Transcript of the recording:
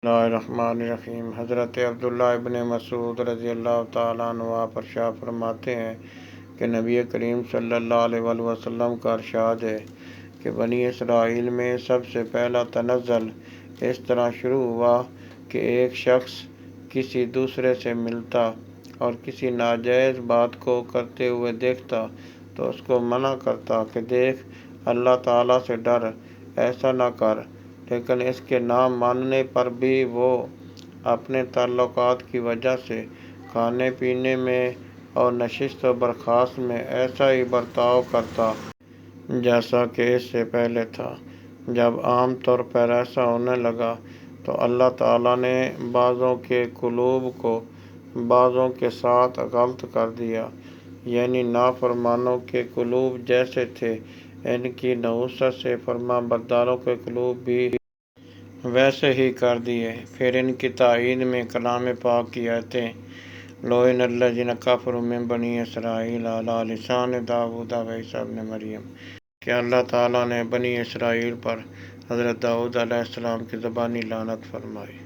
بسم اللہ الرحمن الرحیم۔ حضرت عبداللہ ابن مسعود رضی اللہ تعالیٰ عنہ پر شاہ فرماتے ہیں کہ نبی کریم صلی اللہ علیہ وآلہ وسلم کا ارشاد ہے کہ بنی اسرائیل میں سب سے پہلا تنزل اس طرح شروع ہوا کہ ایک شخص کسی دوسرے سے ملتا اور کسی ناجائز بات کو کرتے ہوئے دیکھتا تو اس کو منع کرتا کہ دیکھ، اللہ تعالیٰ سے ڈر، ایسا نہ کر، لیکن اس کے نہ ماننے پر بھی وہ اپنے تعلقات کی وجہ سے کھانے پینے میں اور نشست و برخاست میں ایسا ہی برتاؤ کرتا جیسا کہ اس سے پہلے تھا۔ جب عام طور پر ایسا ہونے لگا تو اللہ تعالیٰ نے بعضوں کے قلوب کو بعضوں کے ساتھ غلط کر دیا، یعنی نافرمانوں کے قلوب جیسے تھے ان کی نحوست سے فرما برداروں کے قلوب بھی ویسے ہی کر دیے۔ پھر ان کی تائید میں کلام پاک کی آیتیں لَعِنَ الَّذِينَ كَفَرُوا مِن بَنِي إِسْرَائِيلَ عَلَىٰ لِسَانِ داؤد وعیسیٰ ابن مریم کہ اللہ تعالیٰ نے بنی اسرائیل پر حضرت داؤد علیہ السلام کی زبانی لعنت فرمائی۔